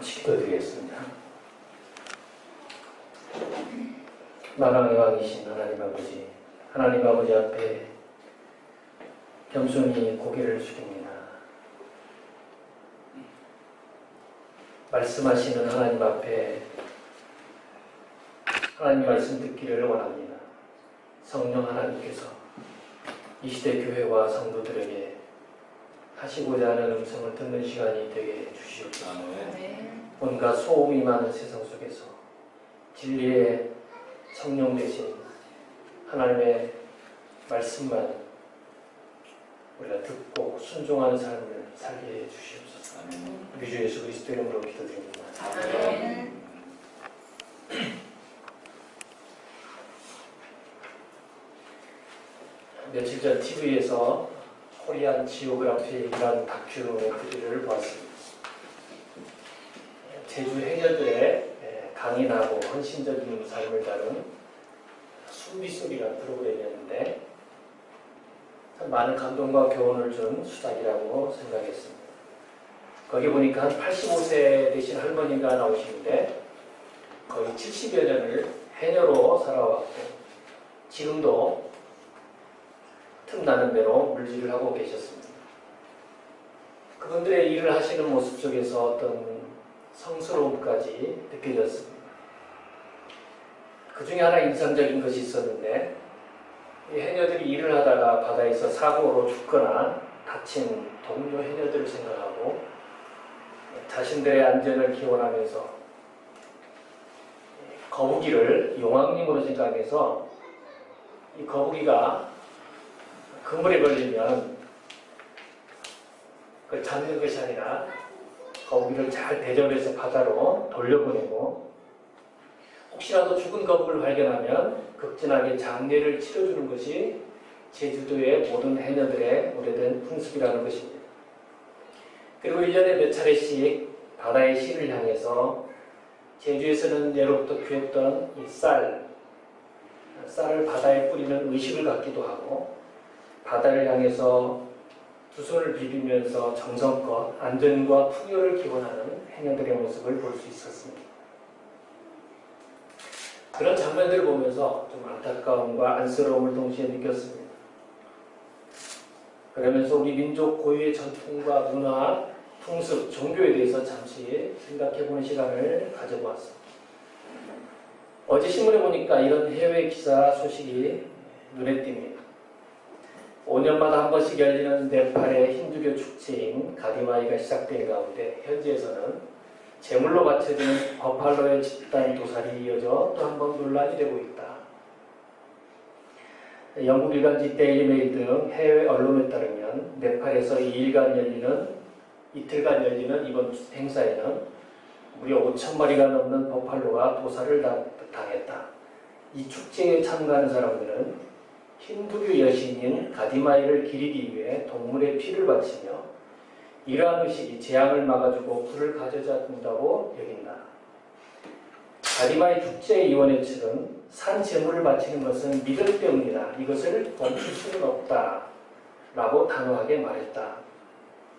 같이 기도드리겠습니다. 만왕의 왕이신 하나님 아버지, 하나님 아버지 앞에 겸손히 고개를 숙입니다. 말씀하시는 하나님 앞에 하나님 말씀 듣기를 원합니다. 성령 하나님께서 이 시대 교회와 성도들에게 하시고자 하는 음성을 듣는 시간이 되게 해주시옵소서. 온갖 소음이 많은 세상 속에서 진리의 성령 대신 하나님의 말씀만 우리가 듣고 순종하는 삶을 살게 해 주시옵소서. 우리 주 예수 그리스도 이름으로 기도드립니다. 아멘. 며칠 전 TV에서 코리안 지오그래피라는 다큐멘터리를 보았습니다. 제주 해녀들의 강인하고 헌신적인 삶을 다룬 순비소리라는 프로그램이었는데 참 많은 감동과 교훈을 준 수작이라고 생각했습니다. 거기 보니까 한 85세 되신 할머니가 나오시는데 거의 70여 년을 해녀로 살아왔고 지금도 틈나는 대로 물질을 하고 계셨습니다. 그분들의 일을 하시는 모습 속에서 어떤 성스러움까지 느껴졌습니다. 그 중에 하나 인상적인 것이 있었는데 이 해녀들이 일을 하다가 바다에서 사고로 죽거나 다친 동료 해녀들을 생각하고 자신들의 안전을 기원하면서 거북이를 용왕님으로 생각해서 이 거북이가 그물에 걸리면 그걸 잡는 것이 아니라 거북이를 잘 대접해서 바다로 돌려보내고 혹시라도 죽은 거북이를 발견하면 극진하게 장례를 치러주는 것이 제주도의 모든 해녀들의 오래된 풍습이라는 것입니다. 그리고 1년에 몇 차례씩 바다의 신을 향해서 제주에서는 예로부터 귀했던 이 쌀을 바다에 뿌리는 의식을 갖기도 하고 바다를 향해서 두 손을 비비면서 정성껏 안전과 풍요를 기원하는 해녀들의 모습을 볼 수 있었습니다. 그런 장면들을 보면서 좀 안타까움과 안쓰러움을 동시에 느꼈습니다. 그러면서 우리 민족 고유의 전통과 문화, 풍습, 종교에 대해서 잠시 생각해보는 시간을 가져보았습니다. 어제 신문에 보니까 이런 해외 기사 소식이 눈에 띕니다. 5년마다 한 번씩 열리는 네팔의 힌두교 축제인 가디마이가 시작된 가운데 현지에서는 제물로 바쳐진 버팔로의 집단 도살이 이어져 또 한 번 논란이 되고 있다. 영국 일간지 데일리메일 등 해외 언론에 따르면 네팔에서 이틀간 열리는 이번 행사에는 무려 5,000마리가 넘는 버팔로가 도살을 당했다. 이 축제에 참가하는 사람들은 힌두교 여신인 가디마이를 기리기 위해 동물의 피를 바치며 이러한 의식이 재앙을 막아주고 불을 가져다 준다고 여긴다. 가디마이 축제위원회 측은 산 제물을 바치는 것은 믿음 때문이다. 이것을 멈출 수는 없다. 라고 단호하게 말했다.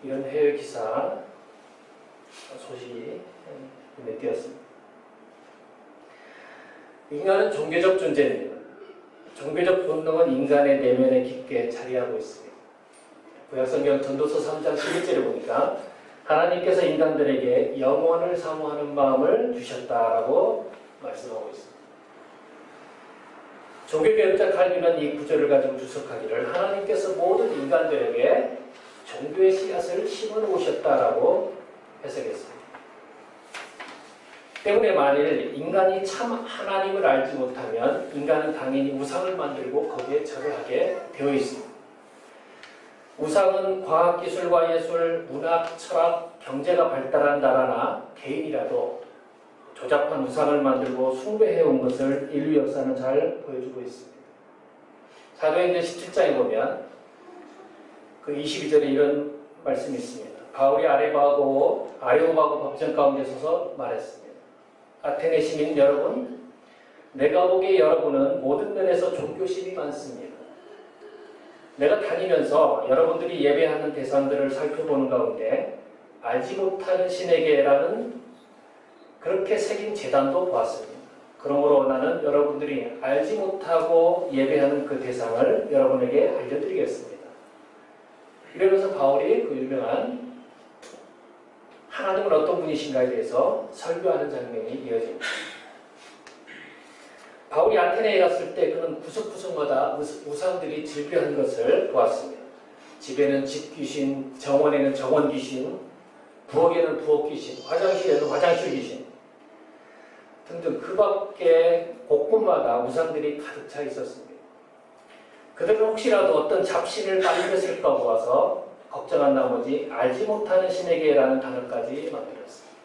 이런 해외 기사 소식이 눈에 띄었습니다. 인간은 종교적 존재입니다. 종교적 본능은 인간의 내면에 깊게 자리하고 있습니다. 구약성경 전도서 3장 11절에 보니까 하나님께서 인간들에게 영원을 사모하는 마음을 주셨다라고 말씀하고 있습니다. 종교개혁자 칼빈은 이 구절을 가지고 주석하기를 하나님께서 모든 인간들에게 종교의 씨앗을 심어놓으셨다라고 해석했습니다. 때문에 만일 인간이 참 하나님을 알지 못하면 인간은 당연히 우상을 만들고 거기에 절하게 되어 있습니다. 우상은 과학기술과 예술, 문학, 철학, 경제가 발달한 나라나 개인이라도 조잡한 우상을 만들고 숭배해온 것을 인류 역사는 잘 보여주고 있습니다. 사도행전 17장에 보면 그 22절에 이런 말씀이 있습니다. 바울이 아레오바고 법정 가운데 서서 말했습니다. 아테네 시민 여러분, 내가 보기에 여러분은 모든 면에서 종교심이 많습니다. 내가 다니면서 여러분들이 예배하는 대상들을 살펴보는 가운데 알지 못하는 신에게라는 그렇게 새긴 제단도 보았습니다. 그러므로 나는 여러분들이 알지 못하고 예배하는 그 대상을 여러분에게 알려드리겠습니다. 이러면서 바울이 그 유명한 하나님은 어떤 분이신가에 대해서 설교하는 장면이 이어집니다. 바울이 아테네에 갔을 때 그는 구석구석마다 우상들이 즐겨한 것을 보았습니다. 집에는 집 귀신, 정원에는 정원 귀신, 부엌에는 부엌 귀신, 화장실에는 화장실 귀신 등등 그 밖에 곳곳마다 우상들이 가득 차 있었습니다. 그들은 혹시라도 어떤 잡신을 빠뜨렸을까 보아서 걱정한 나머지 알지 못하는 신에게라는 단어까지 만들었습니다.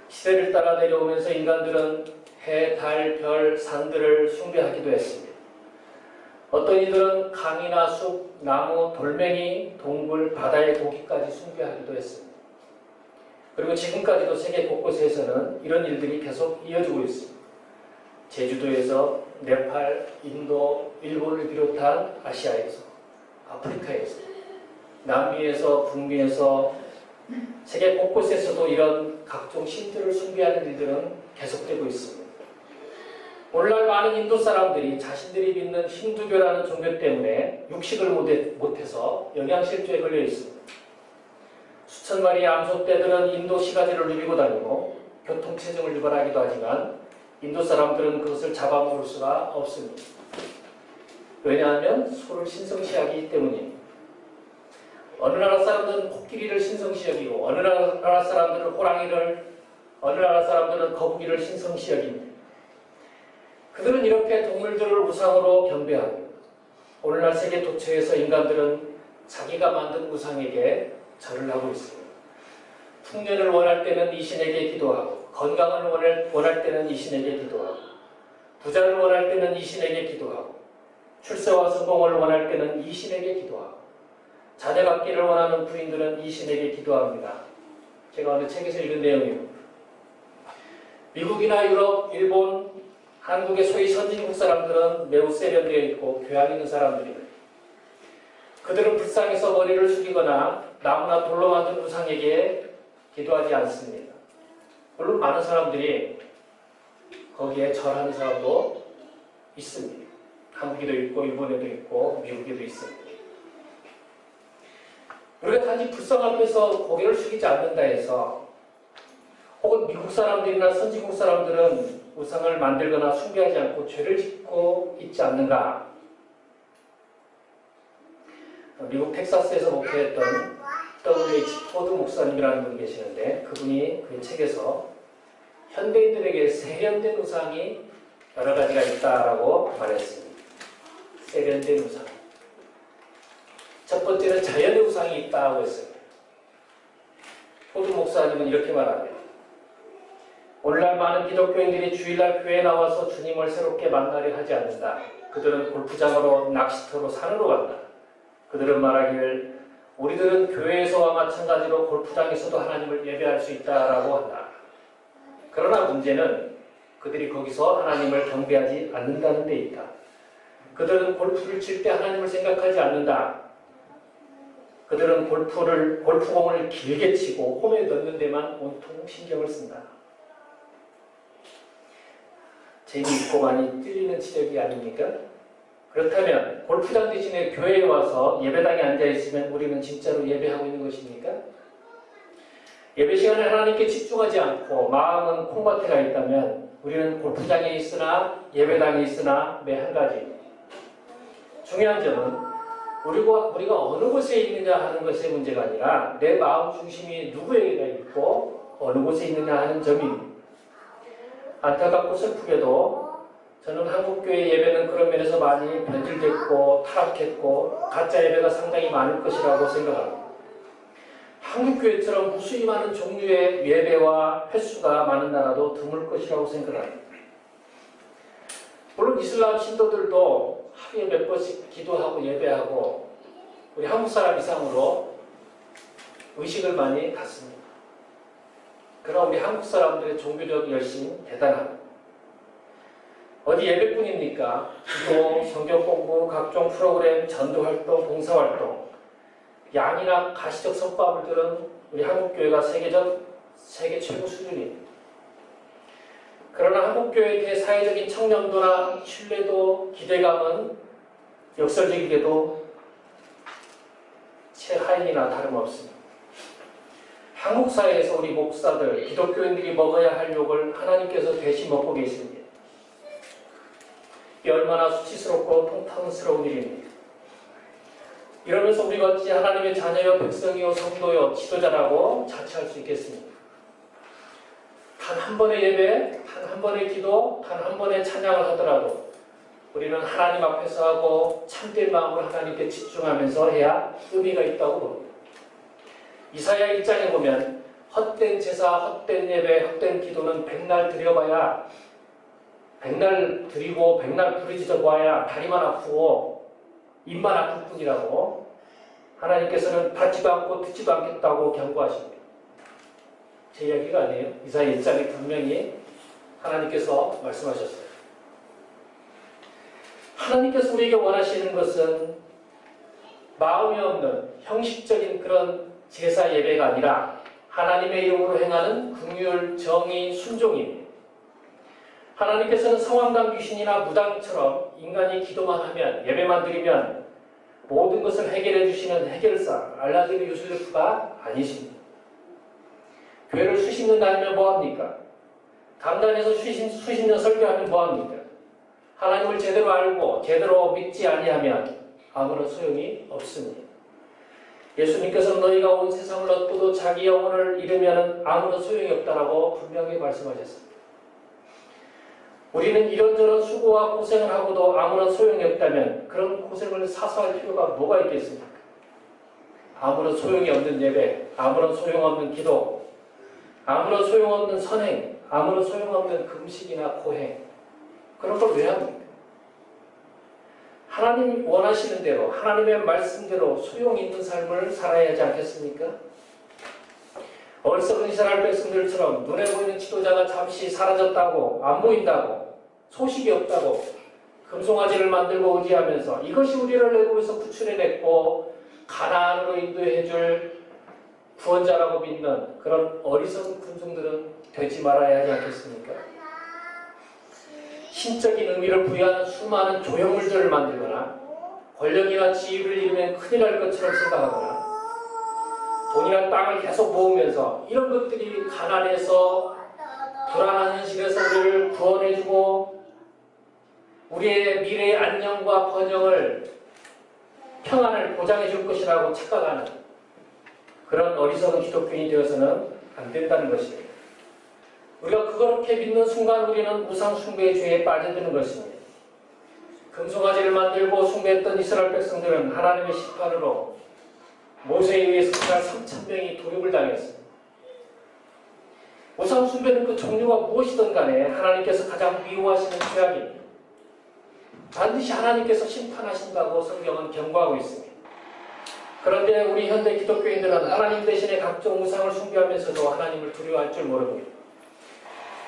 시대를 따라 내려오면서 인간들은 해, 달, 별, 산들을 숭배하기도 했습니다. 어떤 이들은 강이나 숲, 나무, 돌멩이, 동굴, 바다의 고기까지 숭배하기도 했습니다. 그리고 지금까지도 세계 곳곳에서는 이런 일들이 계속 이어지고 있습니다. 제주도에서, 네팔, 인도, 일본을 비롯한 아시아에서, 아프리카에서, 남미에서, 북미에서, 세계 곳곳에서도 이런 각종 신들을 숭배하는 일들은 계속되고 있습니다. 오늘날 많은 인도 사람들이 자신들이 믿는 힌두교라는 종교 때문에 육식을 못해서 영양실조에 걸려 있습니다. 수천 마리의 암소떼들은 인도 시가지를 누비고 다니고 교통체증을 유발하기도 하지만 인도 사람들은 그것을 잡아먹을 수가 없습니다. 왜냐하면 소를 신성시하기 때문입니다. 어느 나라 사람들은 코끼리를 신성시 여기고 어느 나라 사람들은 호랑이를, 어느 나라 사람들은 거북이를 신성시 여깁니다. 그들은 이렇게 동물들을 우상으로 경배합니다. 오늘날 세계 도처에서 인간들은 자기가 만든 우상에게 절을 하고 있습니다. 풍년을 원할 때는 이 신에게 기도하고, 건강을 원할 때는 이 신에게 기도하고, 부자를 원할 때는 이 신에게 기도하고, 출세와 성공을 원할 때는 이 신에게 기도하고, 자녀 갖기를 원하는 부인들은 이 신에게 기도합니다. 제가 어느 책에서 읽은 내용입니다. 미국이나 유럽, 일본, 한국의 소위 선진국 사람들은 매우 세련되어 있고 교양 있는 사람들입니다. 그들은 불상에서 머리를 숙이거나 나무나 돌로 만든 우상에게 기도하지 않습니다. 물론 많은 사람들이 거기에 절하는 사람도 있습니다. 한국에도 있고 일본에도 있고 미국에도 있습니다. 우리가 단지 불상 앞에서 고개를 숙이지 않는다 해서, 혹은 미국 사람들이나 선진국 사람들은 우상을 만들거나 숭배하지 않고 죄를 짓고 있지 않는가? 미국 텍사스에서 목회했던 W.H. 토드 목사님이라는 분이 계시는데, 그분이 그 책에서 현대인들에게 세련된 우상이 여러 가지가 있다라고 말했습니다. 세련된 우상. 첫 번째는 자연의 우상이 있다고 했습니다. 토드 목사님은 이렇게 말합니다. 오늘날 많은 기독교인들이 주일날 교회에 나와서 주님을 새롭게 만나려 하지 않는다. 그들은 골프장으로, 낚시터로, 산으로 간다. 그들은 말하기를 우리들은 교회에서와 마찬가지로 골프장에서도 하나님을 예배할 수 있다라고 한다. 그러나 문제는 그들이 거기서 하나님을 경배하지 않는다는 데 있다. 그들은 골프를 칠 때 하나님을 생각하지 않는다. 그들은 골프공을 길게 치고 홈에 넣는 데만 온통 신경을 쓴다. 재미있고 많이 찔리는 지적이 아닙니까? 그렇다면 골프장 대신에 교회에 와서 예배당에 앉아있으면 우리는 진짜로 예배하고 있는 것입니까? 예배 시간에 하나님께 집중하지 않고 마음은 콩밭에 가 있다면 우리는 골프장에 있으나 예배당에 있으나 매 한 가지입니다. 중요한 점은 우리가 어느 곳에 있느냐 하는 것의 문제가 아니라 내 마음 중심이 누구에게 있고 어느 곳에 있느냐 하는 점입니다. 안타깝고 슬프게도 저는 한국교회 예배는 그런 면에서 많이 변질됐고 타락했고 가짜 예배가 상당히 많을 것이라고 생각합니다. 한국교회처럼 무수히 많은 종류의 예배와 횟수가 많은 나라도 드물 것이라고 생각합니다. 물론 이슬람 신도들도 하루에 몇 번씩 기도하고 예배하고 우리 한국 사람 이상으로 의식을 많이 갖습니다. 그러나 우리 한국 사람들의 종교적 열심 대단합니다. 어디 예배뿐입니까? 기도, 성경 공부, 각종 프로그램, 전도활동, 봉사활동, 양이나 가시적 성과물들은 우리 한국교회가 세계적 세계 최고 수준입니다. 그러나 한국교회의 대사회적인 청렴도나 신뢰도, 기대감은 역설적이게도 최하위나 다름없습니다. 한국 사회에서 우리 목사들, 기독교인들이 먹어야 할 욕을 하나님께서 대신 먹고 계십니다. 이 얼마나 수치스럽고 통탄스러운 일입니다. 이러면서 우리가 어찌 하나님의 자녀요, 백성이요, 성도요, 지도자라고 자처할 수 있겠습니까? 단 한 번의 예배, 단 한 번의 기도, 단 한 번의 찬양을 하더라도 우리는 하나님 앞에서 하고 참된 마음으로 하나님께 집중하면서 해야 의미가 있다고 봅니다. 이사야 1장에 보면 헛된 제사, 헛된 예배, 헛된 기도는 백날 드려봐야, 백날 드리고 백날 부르짖어 보아야 다리만 아프고 입만 아플 뿐이라고 하나님께서는 받지도 않고 듣지도 않겠다고 경고하십니다. 제 이야기가 아니에요. 이사야 1장에 분명히 하나님께서 말씀하셨어요. 하나님께서 우리에게 원하시는 것은 마음이 없는 형식적인 그런 제사 예배가 아니라 하나님의 이름으로 행하는 긍휼, 정의, 순종입니다. 하나님께서는 성황당 귀신이나 무당처럼 인간이 기도만 하면, 예배만 드리면 모든 것을 해결해 주시는 해결사, 알라딘 유슬프가 아니십니다. 교회를 수십 년 다니면 뭐합니까? 강단에서 수십 년 설교하면 뭐합니까? 하나님을 제대로 알고 제대로 믿지 아니하면 아무런 소용이 없습니다. 예수님께서는 너희가 온 세상을 얻고도 자기 영혼을 잃으면 아무런 소용이 없다라고 분명히 말씀하셨습니다. 우리는 이런저런 수고와 고생을 하고도 아무런 소용이 없다면 그런 고생을 사서 할 필요가 뭐가 있겠습니까? 아무런 소용이 없는 예배, 아무런 소용없는 기도, 아무런 소용없는 선행, 아무런 소용없는 금식이나 고행, 그런 걸 왜 합니까? 하나님 원하시는 대로, 하나님의 말씀대로 소용 있는 삶을 살아야 하지 않겠습니까? 어리석은 이스라엘 백성들처럼 눈에 보이는 지도자가 잠시 사라졌다고, 안 보인다고, 소식이 없다고 금송아지를 만들고 의지하면서 이것이 우리를 애굽에서 구출해냈고 가나안으로 인도해줄 구원자라고 믿는 그런 어리석은 군중들은 되지 말아야 하지 않겠습니까? 신적인 의미를 부여하는 수많은 조형물들을 만들거나 권력이나 지위를 잃으면 큰일 날 것처럼 생각하거나 돈이나 땅을 계속 모으면서 이런 것들이 가난해서 불안한 현실에서 우리를 구원해주고 우리의 미래의 안녕과 번영을, 평안을 보장해줄 것이라고 착각하는 그런 어리석은 기독교인이 되어서는 안 된다는 것입니다. 우리가 그렇게 믿는 순간 우리는 우상 숭배의 죄에 빠져드는 것입니다. 금송아지를 만들고 숭배했던 이스라엘 백성들은 하나님의 심판으로 모세에 의해서 그날 3,000명이 도륙을 당했습니다. 우상 숭배는 그 종류가 무엇이든 간에 하나님께서 가장 미워하시는 죄악입니다. 반드시 하나님께서 심판하신다고 성경은 경고하고 있습니다. 그런데 우리 현대 기독교인들은 하나님 대신에 각종 우상을 숭배하면서도 하나님을 두려워할 줄 모릅니다.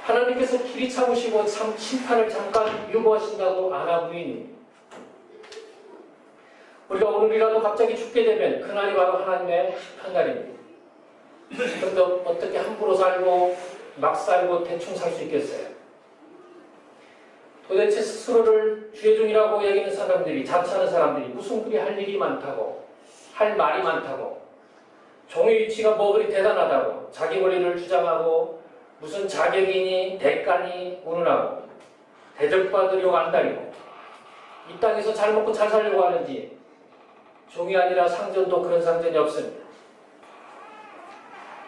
하나님께서 길이 참으시고 심판을 잠깐 유보하신다고 아나무인입니다. 우리가 오늘이라도 갑자기 죽게 되면 그날이 바로 하나님의 심판날입니다. 그런데 어떻게 함부로 살고 막 살고 대충 살 수 있겠어요? 도대체 스스로를 죄종이라고 여기는 사람들이, 자처하는 사람들이 무슨 그리 할 일이 많다고, 할 말이 많다고, 종의 위치가 뭐 그리 대단하다고 자기 권리를 주장하고 무슨 자격이니 대가니 운운하고 대접받으려고 안달이고 이 땅에서 잘 먹고 잘 살려고 하는지 종이 아니라 상전도 그런 상전이 없습니다.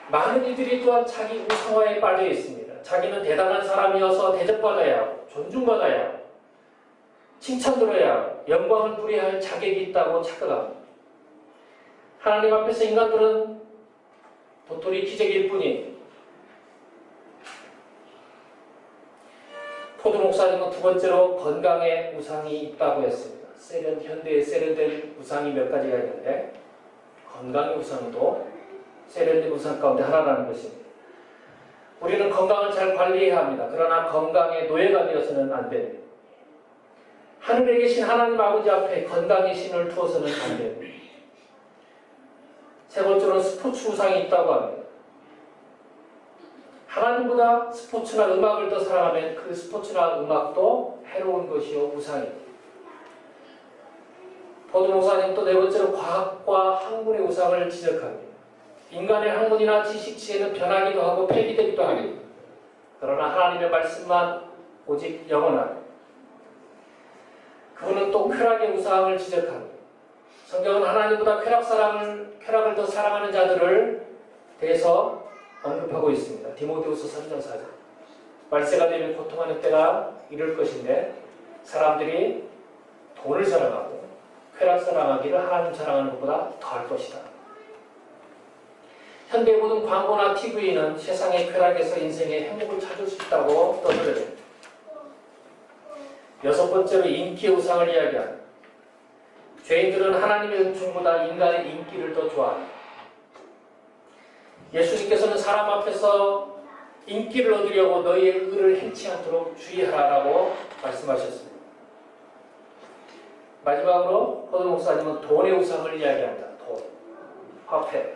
많은 이들이 또한 자기 우상화에 빠져 있습니다. 자기는 대단한 사람이어서 대접받아야 하고 존중받아야 하고 칭찬들어야 하고 영광을 부려야 할 자격이 있다고 착각합니다. 하나님 앞에서 인간들은 도토리 기적일 뿐이 포도 목사님은 두 번째로 건강에 우상이 있다고 했습니다. 현대에 세련된 우상이 몇 가지가 있는데 건강의 우상도 세련된 우상 가운데 하나라는 것입니다. 우리는 건강을 잘 관리해야 합니다. 그러나 건강의 노예가 되어서는 안 됩니다. 하늘에 계신 하나님 아버지 앞에 건강의 신을 두어서는 안 됩니다. 세 번째로는 스포츠 우상이 있다고 합니다. 하나님보다 스포츠나 음악을 더 사랑하면 그 스포츠나 음악도 해로운 것이요 우상이다. 포드 목사님 또 네 번째로 과학과 학문의 우상을 지적합니다. 인간의 학문이나 지식치에는 변하기도 하고 폐기되기도 합니다. 그러나 하나님의 말씀만 오직 영원하다. 그분은 또 쾌락의 우상을 지적합니다. 성경은 하나님보다 쾌락을 더 사랑하는 자들을 대해서 언급하고 있습니다. 디모데후서 3장 4절. 말세가 되면 고통하는 때가 이를 것인데 사람들이 돈을 사랑하고 쾌락 사랑하기를 하나님 사랑하는 것보다 더할 것이다. 현대 모든 광고나 TV는 세상의 쾌락에서 인생의 행복을 찾을 수 있다고 떠들어냅니다. 여섯 번째로 인기의 우상을 이야기합니다. 죄인들은 하나님의 은총보다 인간의 인기를 더 좋아합니다. 예수님께서는 사람 앞에서 인기를 얻으려고 너희의 의를 행치 않도록 주의하라고 말씀하셨습니다. 마지막으로 포드 목사님은 돈의 우상을 이야기합니다. 돈, 화폐.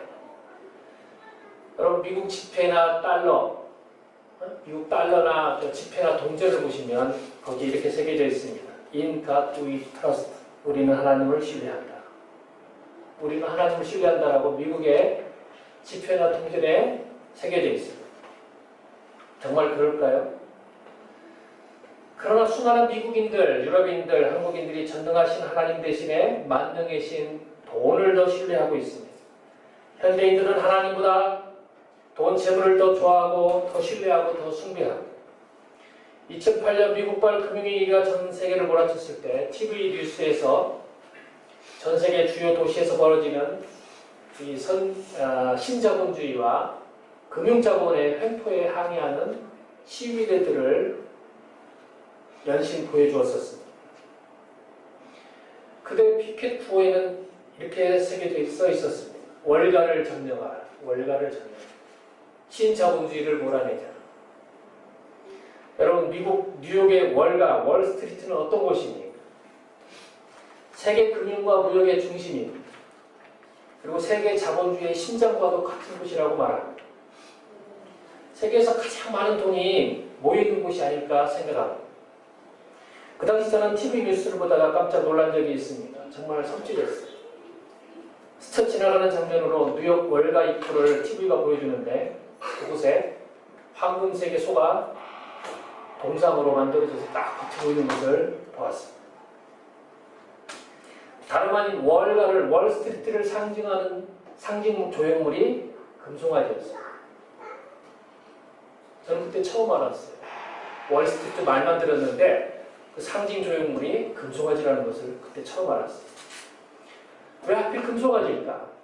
여러분 미국 지폐나 달러, 미국 달러나 지폐나 동전을 보시면 거기에 이렇게 새겨져 있습니다. In God we trust. 우리는 하나님을 신뢰한다. 우리는 하나님을 신뢰한다라고 미국의 지폐나 동전에 새겨져 있습니다. 정말 그럴까요? 그러나 수많은 미국인들, 유럽인들, 한국인들이 전능하신 하나님 대신에 만능이신 돈을 더 신뢰하고 있습니다. 현대인들은 하나님보다 돈, 재물을 더 좋아하고 더 신뢰하고 더 숭배합니다. 2008년 미국발 금융위기가 전 세계를 몰아쳤을 때 TV 뉴스에서 전 세계 주요 도시에서 벌어지는 이 신자본주의와 금융자본의 횡포에 항의하는 시위대들을 연신 보여주었었습니다. 그때 피켓 구호에는 이렇게 써 있었습니다. 월가를 점령하라. 월가를 점령하라. 신자본주의를 몰아내자. 여러분 미국 뉴욕의 월가, 월스트리트는 어떤 곳입니까? 세계 금융과 무역의 중심입니다. 그리고 세계 자본주의의 심장과도 같은 곳이라고 말합니다. 세계에서 가장 많은 돈이 모여있는 곳이 아닐까 생각합니다. 그 당시 저는 TV 뉴스를 보다가 깜짝 놀란 적이 있습니다. 정말 섬찟했어요. 스쳐 지나가는 장면으로 뉴욕 월가 입구를 TV가 보여주는데 그곳에 황금색의 소가 동상으로 만들어져서 딱 붙어 있는 것을 보았습니다. 다름 아닌 월가를, 월스트리트를 상징하는 상징 조형물이 금송아지였어요. 저는 그때 처음 알았어요. 월스트리트 말만 들었는데 그 상징 조형물이 금송아지라는 것을 그때 처음 알았어요. 왜 하필 금송아지일까?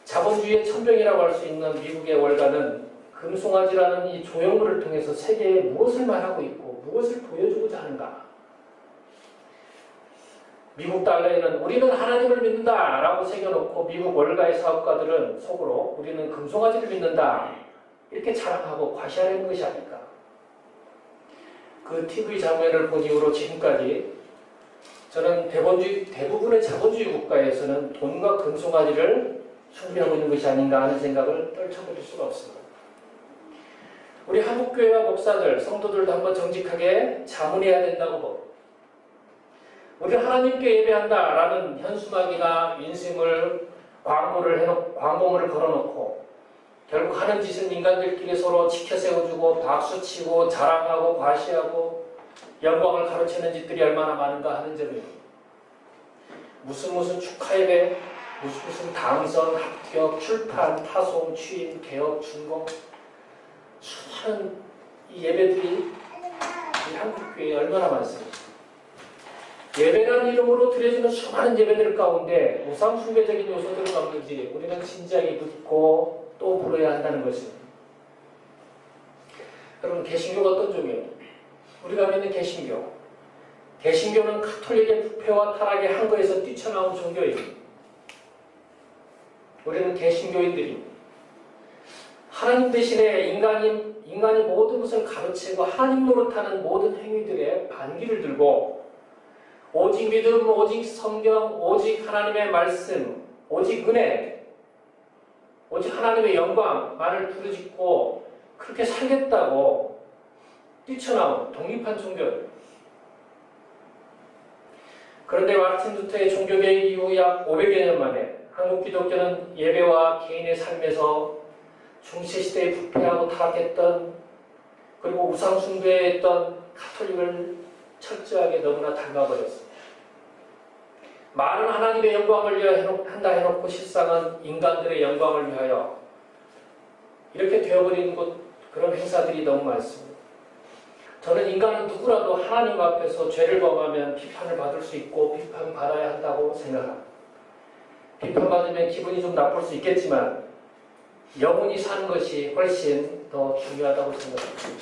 자본주의의 천병이라고 할 수 있는 미국의 월가는 금송아지라는 이 조형물을 통해서 세계에 무엇을 말하고 있고 무엇을 보여주고자 하는가? 미국 달러에는 우리는 하나님을 믿는다 라고 새겨놓고 미국 월가의 사업가들은 속으로 우리는 금송아지를 믿는다 이렇게 자랑하고 과시하는 것이 아닐까? 그 TV 장면을 본 이후로 지금까지 저는 대부분의 자본주의 국가에서는 돈과 금송아지를 숭배하고 있는 것이 아닌가 하는 생각을 떨쳐버릴 수가 없습니다. 우리 한국교회와 목사들, 성도들도 한번 정직하게 자문해야 된다고 봅니다. 우리는 하나님께 예배한다라는 현수막이나 인심을 광고물을 걸어놓고 결국 하는 짓은 인간들끼리 서로 지켜세워주고 박수치고 자랑하고 과시하고 영광을 가로채는 짓들이 얼마나 많은가 하는 점입니다. 무슨 축하예배, 무슨 당선, 합격, 출판, 파송, 취임, 개업, 준공 수많은 이 예배들이 이 한국교회에 얼마나 많습니다. 예배라는 이름으로 드려지는 수많은 예배들 가운데 우상 숭배적인 요소들은 없는지 우리는 진지하게 묻고 또 물어야 한다는 것입니다. 여러분 개신교가 어떤 종이에요? 우리가 믿는 개신교는 가톨릭의 부패와 타락의 한거에서 뛰쳐나온 종교입니다. 우리는 개신교인들입니다. 하나님 대신에 인간이 모든 것을 가르치고 하나님 노릇하는 모든 행위들에 반기를 들고 오직 믿음, 오직 성경, 오직 하나님의 말씀, 오직 은혜, 오직 하나님의 영광만을 부르짖고 그렇게 살겠다고 뛰쳐나온 독립한 종교들. 그런데 마르틴 루터의 종교개혁 이후 약 500여 년 만에 한국 기독교는 예배와 개인의 삶에서 중세시대에 부패하고 타락했던, 그리고 우상숭배에 했던 가톨릭을 철저하게 너무나 닮아버렸습니다. 말은 하나님의 영광을 위하여 한다 해놓고 실상은 인간들의 영광을 위하여 이렇게 되어버리는 그런 행사들이 너무 많습니다. 저는 인간은 누구라도 하나님 앞에서 죄를 범하면 비판을 받을 수 있고 비판받아야 한다고 생각합니다. 비판받으면 기분이 좀 나쁠 수 있겠지만 영원히 사는 것이 훨씬 더 중요하다고 생각합니다.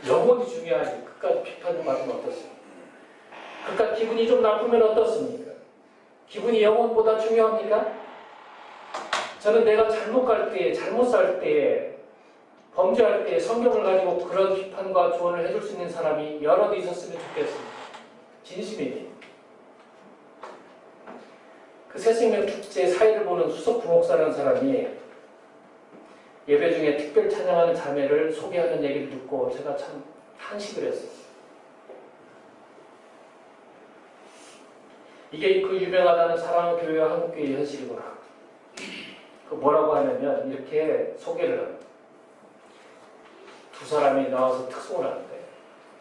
영원히 중요하니 그깟 비판을 받으면 어떻습니까? 그깟 기분이 좀 나쁘면 어떻습니까? 기분이 영혼보다 중요합니까? 저는 내가 잘못 갈 때에, 잘못 살 때에, 범죄할 때에 성경을 가지고 그런 비판과 조언을 해줄 수 있는 사람이 여럿 있었으면 좋겠습니다. 진심입니다. 그 새생명 축제 사회를 보는 수석 부목사라는 사람이 예배 중에 특별 찬양하는 자매를 소개하는 얘기를 듣고 제가 참 탄식을 했어요. 이게 그 유명하다는 사랑의 교회와 한국교회의 현실이구나. 그 뭐라고 하냐면 이렇게 소개를 합니다. 두 사람이 나와서 특송을 하는데,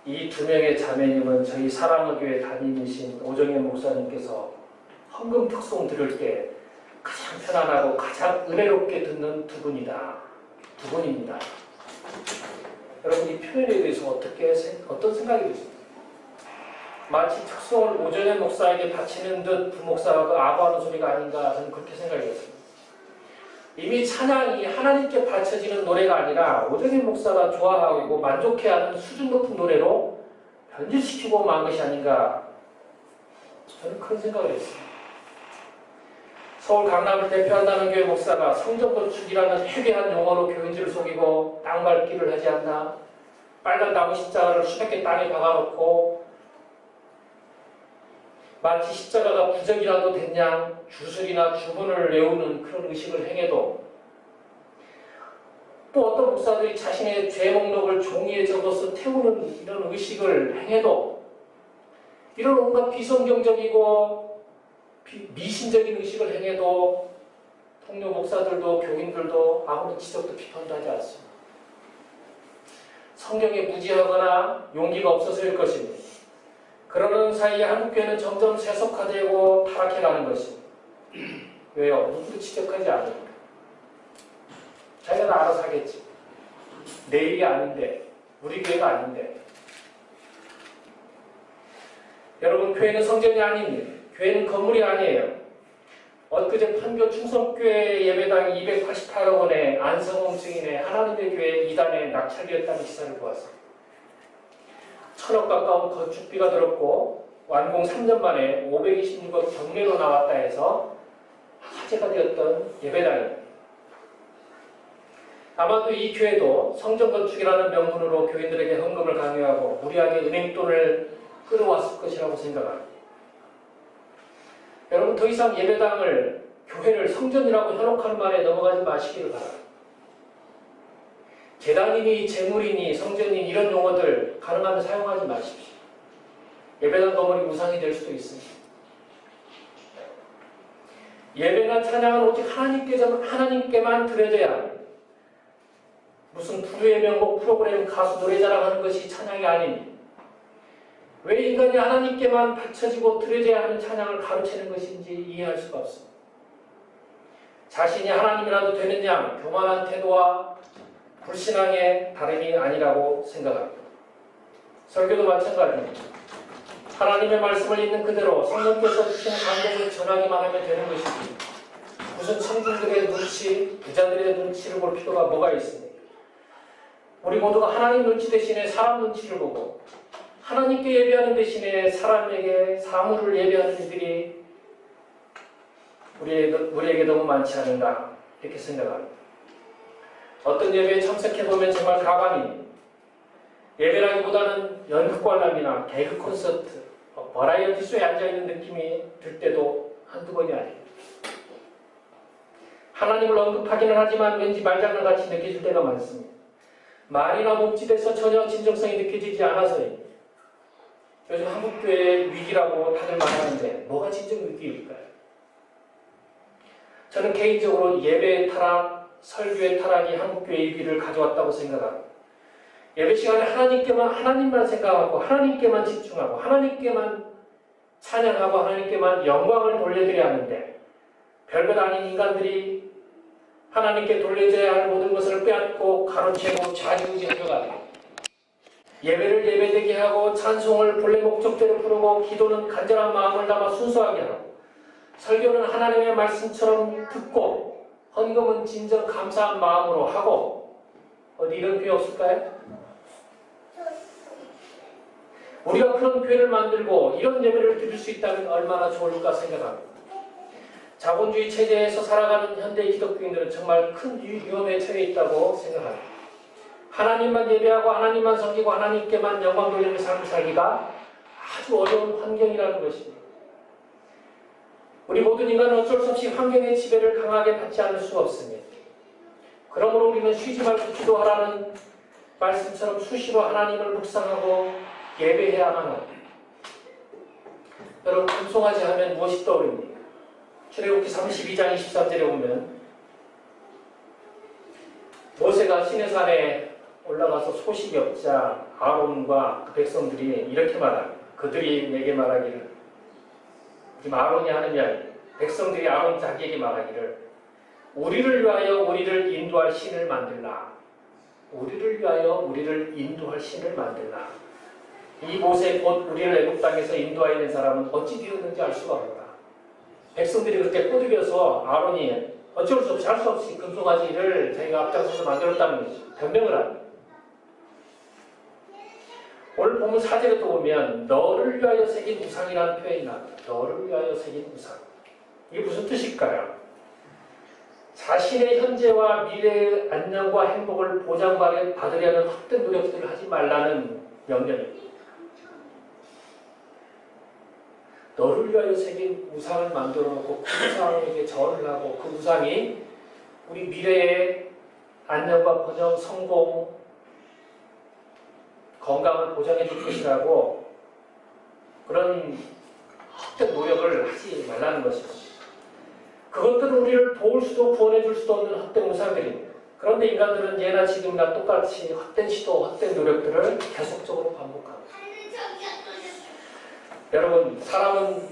이 두 명의 자매님은 저희 사랑의 교회 담임이신 오정현 목사님께서 헌금 특송 들을 때 가장 편안하고 가장 은혜롭게 듣는 두 분이다. 두 분입니다. 여러분, 이 표현에 대해서 어떤 생각이 드십니까? 마치 특송을 오정현 목사에게 바치는 듯 부목사가 아부하는 소리가 아닌가, 저는 그렇게 생각했습니다. 이미 찬양이 하나님께 바쳐지는 노래가 아니라 오정현 목사가 좋아하고 만족해하는 수준 높은 노래로 변질시키고 만 것이 아닌가, 저는 그런 생각을 했습니다. 서울 강남을 대표한다는 교회 목사가 성전 건축이라는 회개한 용어로 교인들을 속이고 땅 밟기를 하지 않나, 빨간 나무 십자가를 수백 개 땅에 박아놓고 마치 십자가가 부적이라도 됐냐 주술이나 주문을 외우는 그런 의식을 행해도, 또 어떤 목사들이 자신의 죄 목록을 종이에 적어서 태우는 이런 의식을 행해도, 이런 온갖 비성경적이고 미신적인 의식을 행해도 통로 목사들도 교인들도 아무런 지적도 비판도 하지 않습니다. 성경에 무지하거나 용기가 없어서일 것입니다. 그러는 사이에 한국교회는 점점 세속화되고 타락해가는 것입니다. 왜요? 누구도 지적하지 않으니까. 자기가 다 알아서 하겠지. 내 일이 아닌데, 우리 교회가 아닌데. 여러분, 교회는 성전이 아닙니다. 교회는 건물이 아니에요. 엊그제 판교 충성교회 예배당이 288억 원의 안성홍 증인의 하나님의 교회 2단에 낙찰되었다는 기사를 보았습니다. 1,000억 가까운 건축비가 들었고 완공 3년 만에 526억 경매로 나왔다 해서 화제가 되었던 예배당입니다. 아마도 이 교회도 성전 건축이라는 명분으로 교인들에게 헌금을 강요하고 무리하게 은행돈을 끌어왔을 것이라고 생각합니다. 여러분, 더 이상 예배당을, 교회를 성전이라고 현혹하는 말에 넘어가지 마시기를 바랍니다. 제단이니 재물이니 성전이니 이런 용어들 가능하면 사용하지 마십시오. 예배당 건물이 우상이 될 수도 있습니다. 예배나 찬양은 오직 하나님께만 드려져야 합니다. 무슨 부류의 명곡 프로그램 가수 노래 자랑하는 것이 찬양이 아닙니다. 왜 인간이 하나님께만 바쳐지고 드려져야 하는 찬양을 가르치는 것인지 이해할 수가 없습니다. 자신이 하나님이라도 되는 양 교만한 태도와 불신앙의 다름이 아니라고 생각합니다. 설교도 마찬가지입니다. 하나님의 말씀을 있는 그대로 성령께서 주신 감동을 전하기만 하면 되는 것이지, 무슨 청중들의 눈치, 부자들의 눈치를 볼 필요가 뭐가 있습니까? 우리 모두가 하나님 눈치 대신에 사람 눈치를 보고 하나님께 예배하는 대신에 사람에게 사물을 예배하는 이들이 우리에게 너무 많지 않은가, 이렇게 생각합니다. 어떤 예배에 참석해보면 정말 가관이, 예배라기보다는 연극 관람이나 개그 콘서트, 버라이어티 쇼에 앉아있는 느낌이 들 때도 한두 번이 아닙니다. 하나님을 언급하기는 하지만 왠지 말장난같이 느껴질 때가 많습니다. 말이나 몸짓에서 전혀 진정성이 느껴지지 않아서입니다. 요즘 한국교회의 위기라고 다들 말하는데 뭐가 진정 위기일까요? 저는 개인적으로 예배의 타락, 설교의 타락이 한국교회의 위기를 가져왔다고 생각합니다. 예배 시간에 하나님만 생각하고 하나님께만 집중하고 하나님께만 찬양하고 하나님께만 영광을 돌려드려야 하는데 별것 아닌 인간들이 하나님께 돌려줘야 할 모든 것을 빼앗고 가로채고 좌지우지하려고 예배를 예배되게 하고 찬송을 본래 목적대로 부르고 기도는 간절한 마음을 담아 순수하게 하고 설교는 하나님의 말씀처럼 듣고 헌금은 진정 감사한 마음으로 하고 어디 이런 교회 없을까요? 우리가 그런 교회를 만들고 이런 예배를 드릴 수 있다면 얼마나 좋을까 생각합니다. 자본주의 체제에서 살아가는 현대 기독교인들은 정말 큰 위험에 처해 있다고 생각합니다. 하나님만 예배하고 하나님만 섬기고 하나님께만 영광 돌리는 삶을 살기가 아주 어려운 환경이라는 것입니다. 우리 모든 인간은 어쩔 수 없이 환경의 지배를 강하게 받지 않을 수가 없습니다. 그러므로 우리는 쉬지 말고 기도하라는 말씀처럼 수시로 하나님을 묵상하고 예배해야만 합니다. 여러분, 금송아지 하면 무엇이 떠오릅니까? 출애굽기 32장 23절에 보면 모세가 시내산에 올라가서 소식이 없자 아론과 그 백성들이 이렇게 말합니다. 그들이 내게 말하기를, 지금 아론이 하는 이야기, 백성들이 아론 자기에게 말하기를 우리를 위하여 우리를 인도할 신을 만들라. 우리를 위하여 우리를 인도할 신을 만들라. 이 모세 곧 우리를 애굽 땅에서 인도하여 있는 사람은 어찌 되었는지 알 수가 없다. 백성들이 그렇게 꼬드겨서 아론이 어쩔 수 없이 할 수 없이 금송아지를 자기가 앞장서서 만들었다는 것이죠. 변명을 합니다. 오늘 본문 4절에 또 보면 너를 위하여 새긴 우상이라는 표현이 나옵니다. 너를 위하여 새긴 우상. 이게 무슨 뜻일까요? 자신의 현재와 미래의 안녕과 행복을 보장받으려는 헛된 노력들을 하지 말라는 명령입니다. 너를 위하여 새긴 우상을 만들어 놓고 그 우상에게 절을 하고 그 우상이 우리 미래의 안녕과 번영, 성공, 건강을 보장해 줄 것이라고 그런 헛된 노력을 하지 말라는 것입니다. 그것들은 우리를 도울 수도 구원해 줄 수도 없는 헛된 우상들입니다. 그런데 인간들은 예나 지금이나 똑같이 헛된 시도, 헛된 노력들을 계속적으로 반복합니다. 여러분, 사람은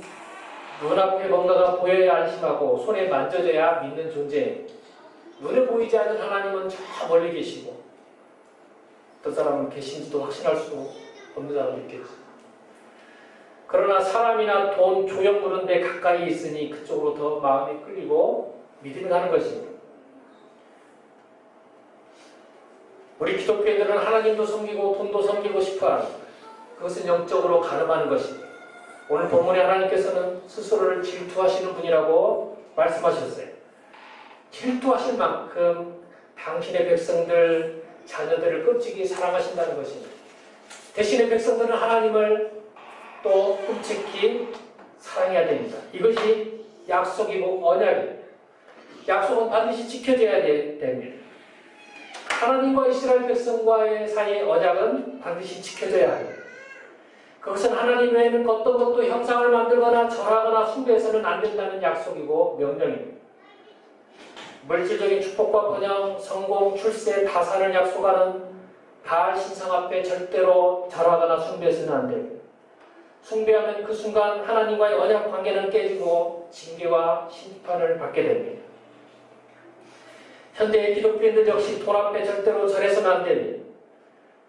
눈앞에 뭔가가 보여야 안심하고 손에 만져져야 믿는 존재입니다. 눈에 보이지 않는 하나님은 저 멀리 계시고 어떤 사람은 계신지도 확신할 수 없는 사람도 있겠지. 그러나 사람이나 돈, 조형 그런 데 가까이 있으니 그쪽으로 더 마음이 끌리고 믿음이 가는 것입니다. 우리 기독교인들은 하나님도 섬기고 돈도 섬기고 싶어합니다. 그것은 영적으로 가늠하는 것입니다. 오늘 본문에 하나님께서는 스스로를 질투하시는 분이라고 말씀하셨어요. 질투하실 만큼 당신의 백성들, 자녀들을 끔찍이 사랑하신다는 것입니다. 대신에 백성들은 하나님을 또 끔찍히 사랑해야 됩니다. 이것이 약속이고 언약입니다. 약속은 반드시 지켜져야 됩니다. 하나님과 이스라엘 백성과의 사이의 언약은 반드시 지켜져야 합니다. 그것은 하나님 외에는 어떤 것도 형상을 만들거나 절하거나 숭배해서는 안 된다는 약속이고 명령입니다. 물질적인 축복과 번영, 성공, 출세, 다산을 약속하는 바알 신상 앞에 절대로 절하거나 숭배해서는 안 됩니다. 숭배하면 그 순간 하나님과의 언약 관계는 깨지고 징계와 심판을 받게 됩니다. 현대의 기독교인들 역시 돈 앞에 절대로 절해서는 안 됩니다.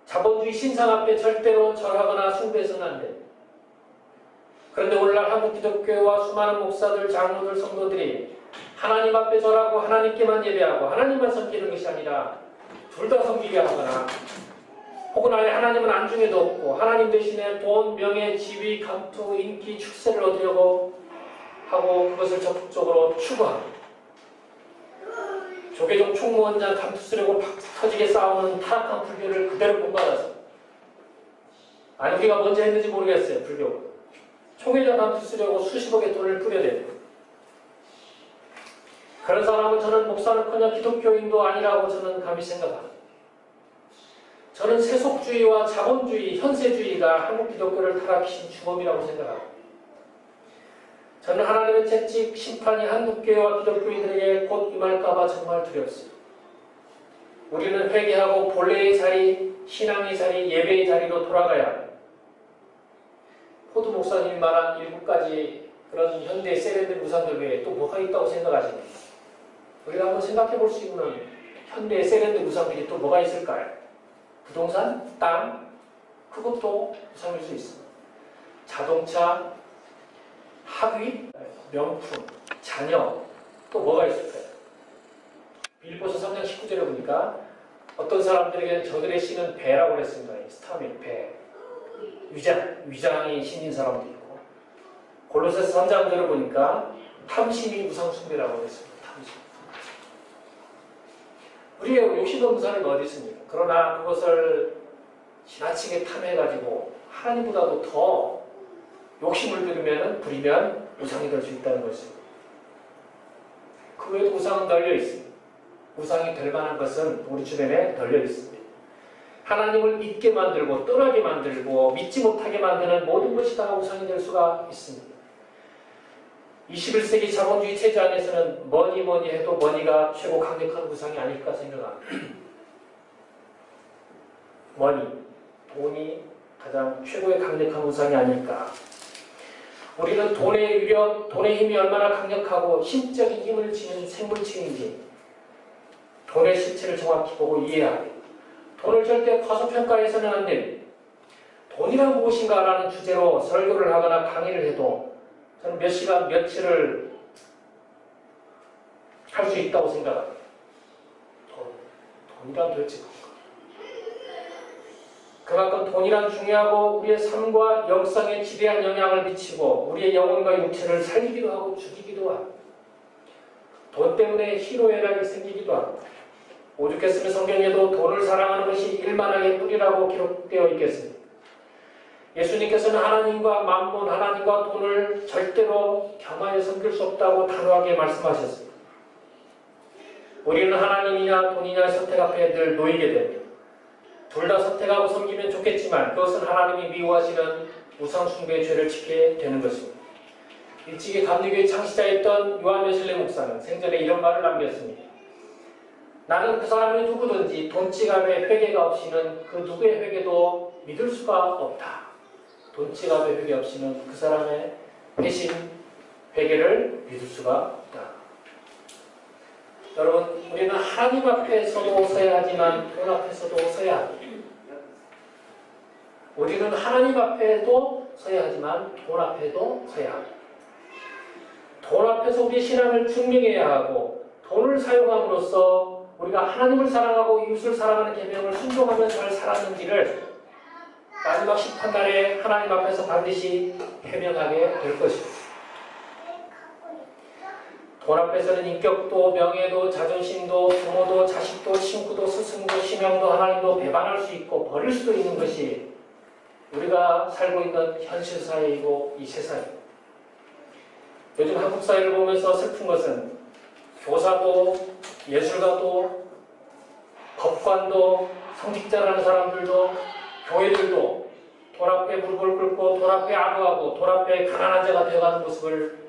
자본주의 신상 앞에 절대로 절하거나 숭배해서는 안 됩니다. 그런데 오늘날 한국 기독교와 수많은 목사들, 장로들, 성도들이 하나님 앞에 절하고 하나님께만 예배하고 하나님만 섬기는 것이 아니라 둘 다 섬기게 하거나 혹은 아예 하나님은 안중에도 없고 하나님 대신에 돈, 명예, 지위, 감투, 인기, 축세를 얻으려고 하고 그것을 적극적으로 추구합니다. 조계종 총무원장 감투 쓰려고 팍 터지게 싸우는 타락한 불교를 그대로 본받아서 아니 우리가 먼저 했는지 모르겠어요. 불교가 총회장 감투 쓰려고 수십억의 돈을 뿌려대고 그런 사람은 저는 목사는커녕 기독교인도 아니라고 저는 감히 생각합니다. 저는 세속주의와 자본주의, 현세주의가 한국 기독교를 타락시킨 주범이라고 생각합니다. 저는 하나님의 채찍 심판이 한국교회와 기독교인들에게 곧 임할까봐 정말 두렵습니다. 우리는 회개하고 본래의 자리, 신앙의 자리, 예배의 자리로 돌아가야 합니다. 포드 목사님이 말한 7가지 그런 현대 세련된 우상들 외에 또 뭐가 있다고 생각하십니까? 우리가 한번 생각해 볼 수 있는 현대 세련된 우상들이 또 뭐가 있을까요? 부동산, 땅, 그것도 우상일 수 있습니다. 자동차, 학위, 명품, 자녀, 또 뭐가 있을까요? 빌립보서 3장 19절에 보니까 어떤 사람들에게 저들의 신은 배라고 그랬습니다. 스타맥, 배. 위장이 신인 사람도 있고. 골로새서 3장들을 보니까 탐심이 우상숭배라고 그랬습니다. 탐심. 우리의 욕심 없는 사람이 어디 있습니까? 그러나 그것을 지나치게 탐해가지고 하나님보다도 더 욕심을 부리면 우상이 될 수 있다는 것입니다. 그 외에도 우상은 널려 있습니다. 우상이 될 만한 것은 우리 주변에 널려 있습니다. 하나님을 잊게 만들고 떠나게 만들고 믿지 못하게 만드는 모든 것이 다 우상이 될 수가 있습니다. 21세기 자본주의 체제 안에서는 뭐니 해도 머니가 최고 강력한 우상이 아닐까 생각합니다. 돈이 가장 최고의 강력한 우상이 아닐까. 우리는 돈의 위력, 돈의 힘이 얼마나 강력하고 힘적인 힘을 지닌 생물체인지 돈의 실체를 정확히 보고 이해해야 합니다. 돈을 절대 과소평가해서는 안 됩니다. 돈이란 무엇인가라는 주제로 설교를 하거나 강의를 해도 저는 몇 시간, 며칠을 할 수 있다고 생각합니다. 돈이란 도대체 뭔가? 그만큼 돈이란 중요하고 우리의 삶과 영성에 지대한 영향을 미치고 우리의 영혼과 육체를 살리기도 하고 죽이기도 합니다. 돈 때문에 희노애락이 생기기도 합니다. 오죽했으면 성경에도 돈을 사랑하는 것이 일만하게 뿌리라고 기록되어 있겠습니다. 예수님께서는 하나님과 만몬, 하나님과 돈을 절대로 겸하여 섬길 수 없다고 단호하게 말씀하셨습니다. 우리는 하나님이냐 돈이냐 선택 앞에 늘 놓이게 됩니다. 둘 다 선택하고 섬기면 좋겠지만 그것은 하나님이 미워하시는 우상숭배의 죄를 짓게 되는 것입니다. 일찍이 감리교회 창시자였던 요한 웨슬레 목사는 생전에 이런 말을 남겼습니다. 나는 그 사람이 누구든지 돈지갑에 회개가 없이는 그 누구의 회개도 믿을 수가 없다. 돈지갑에 회개 없이는 그 사람의 회심, 회개를 믿을 수가 없다. 여러분, 우리는 하나님 앞에서도 서야 하지만 돈 앞에서도 서야 합니다. 우리는 하나님 앞에도 서야 하지만 돈 앞에도 서야 합니다. 돈 앞에서 우리의 신앙을 증명해야 하고 돈을 사용함으로써 우리가 하나님을 사랑하고 이웃을 사랑하는 계명을 순종하며 잘 살았는지를 마지막 심판날에 하나님 앞에서 반드시 해명하게 될 것입니다. 돈 앞에서는 인격도 명예도 자존심도 부모도 자식도 친구도 스승도 신앙도 하나님도 배반할 수 있고 버릴 수도 있는 것이 우리가 살고 있는 현실 사회이고 이 세상입니다. 요즘 한국 사회를 보면서 슬픈 것은 교사도 예술가도 법관도 성직자라는 사람들도 교회들도 돈 앞에 무릎을 꿇고 돈 앞에 아부하고 돈 앞에 가난한 자가 되어가는 모습을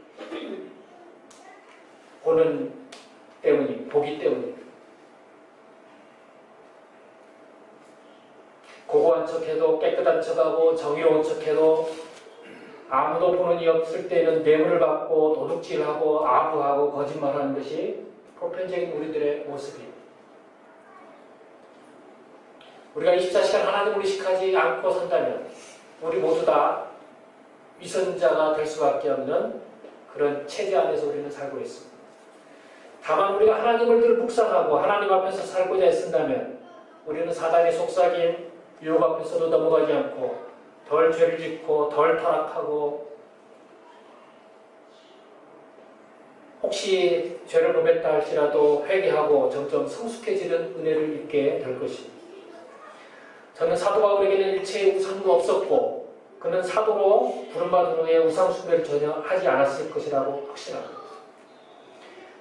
보기 때문입니다. 고고한 척해도 깨끗한 척하고 정의로운 척해도 아무도 보는 이 없을 때는 뇌물을 받고 도둑질하고 아부하고 거짓말하는 것이 보편적인 우리들의 모습입니다. 우리가 24시간 하나님을 의식하지 않고 산다면 우리 모두 다 위선자가 될 수밖에 없는 그런 체제 안에서 우리는 살고 있습니다. 다만 우리가 하나님을 늘 묵상하고 하나님 앞에서 살고자 애쓴다면 우리는 사단의 속삭임, 유혹 앞에서도 넘어가지 않고 덜 죄를 짓고 덜 타락하고 혹시 죄를 범했다 할지라도 회개하고 점점 성숙해지는 은혜를 입게 될 것입니다. 저는 사도 바울에게는 일체의 우상도 없었고 그는 사도로 부름받은 후에 우상숭배를 전혀 하지 않았을 것이라고 확신합니다.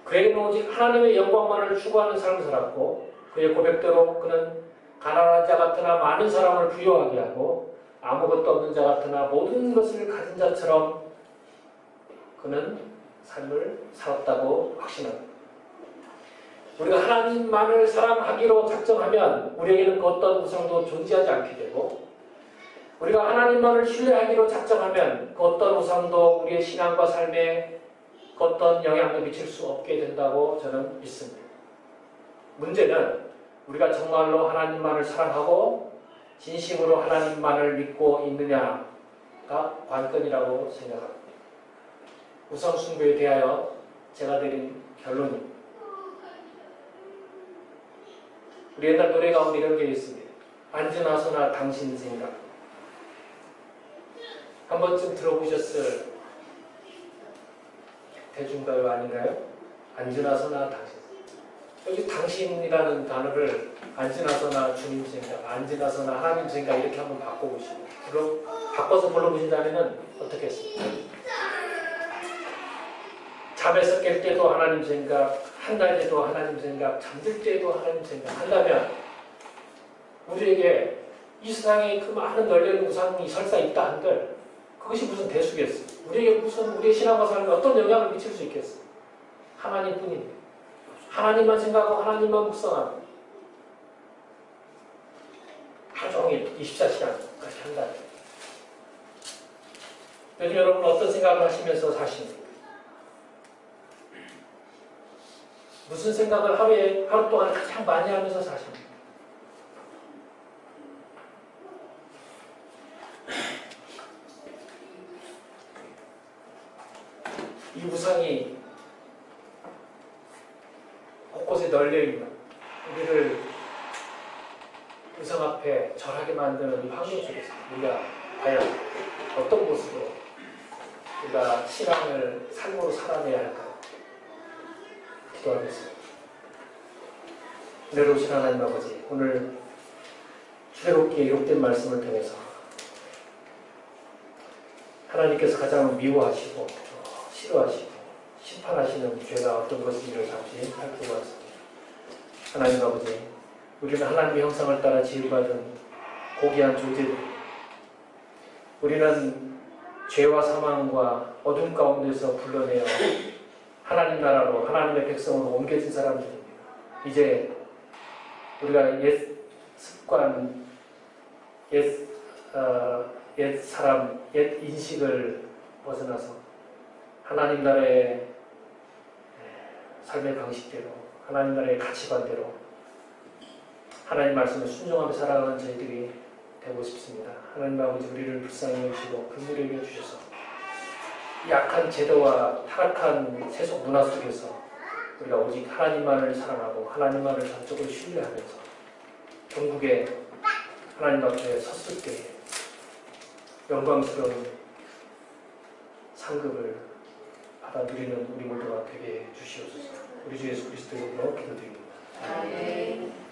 그에게는 오직 하나님의 영광만을 추구하는 삶을 살았고 그의 고백대로 그는 가난한 자 같으나 많은 사람을 부유하게 하고 아무것도 없는 자 같으나 모든 것을 가진 자처럼 그는 삶을 살았다고 확신합니다. 우리가 하나님만을 사랑하기로 작정하면 우리에게는 그 어떤 우상도 존재하지 않게 되고, 우리가 하나님만을 신뢰하기로 작정하면 그 어떤 우상도 우리의 신앙과 삶에 그 어떤 영향도 미칠 수 없게 된다고 저는 믿습니다. 문제는 우리가 정말로 하나님만을 사랑하고 진심으로 하나님만을 믿고 있느냐가 관건이라고 생각합니다. 우상 숭배에 대하여 제가 내린 결론입니다. 우리 옛날 노래 가운데 이런 게 있습니다. 안지나서나 당신 생각. 한 번쯤 들어보셨을 대중가요 아닌가요? 안지나서나 당신. 여기 당신이라는 단어를 안지나서나 주님 생각, 안지나서나 하나님 생각 이렇게 한번 바꿔보시고, 바꿔서 불러보신다면 어떻게 했습니까? 잠에서 깰 때도 하나님 생각, 한날 때도 하나님 생각, 잠들 때도 하나님 생각 한다면 우리에게 이 세상에 그 많은 널려있는 우상이 설사 있다 한들 그것이 무슨 대수겠어? 우리에게 무슨 우리의 신앙과 삶에 어떤 영향을 미칠 수 있겠어? 하나님뿐입니다. 하나님만 생각하고 하나님만 묵상하고 하루 종일 24시간 그렇게 한다. 요즘 여러분 어떤 생각을 하시면서 사십니까? 무슨 생각을 하루 동안 가장 많이 하면서 사십니까? 이 우상이 곳곳에 널려있는 우리를 우상 앞에 절하게 만드는 이 환경 속에서 우리가 과연 어떤 모습으로 우리가 신앙을 삶으로 살아내야 할까요? 기도하겠습니다. 은혜로우신 하나님 아버지, 오늘 주혜롭게 기록된 말씀을 통해서 하나님께서 가장 미워하시고 싫어하시고 심판하시는 죄가 어떤 것인지를 잠시 살펴보았습니다. 하나님 아버지, 우리는 하나님의 형상을 따라 지음받은 고귀한 존재들, 우리는 죄와 사망과 어둠 가운데서 불러내어 하나님 나라로 하나님의 백성으로 옮겨진 사람들입니다. 이제 우리가 옛 습관, 옛 사람, 옛 인식을 벗어나서 하나님 나라의 삶의 방식대로, 하나님 나라의 가치관대로 하나님 말씀에 순종하며 살아가는 저희들이 되고 싶습니다. 하나님 아버지, 우리를 불쌍히 여기시고 긍휼히 여겨 주셔서 약한 제도와 타락한 세속 문화 속에서 우리가 오직 하나님만을 사랑하고 하나님만을 전적으로 신뢰하면서 종국에 하나님 앞에 섰을 때 영광스러운 상급을 받아 누리는 우리 모두가 되게 해주시옵소서. 우리 주 예수 그리스도의 이름으로 기도드립니다. 아멘.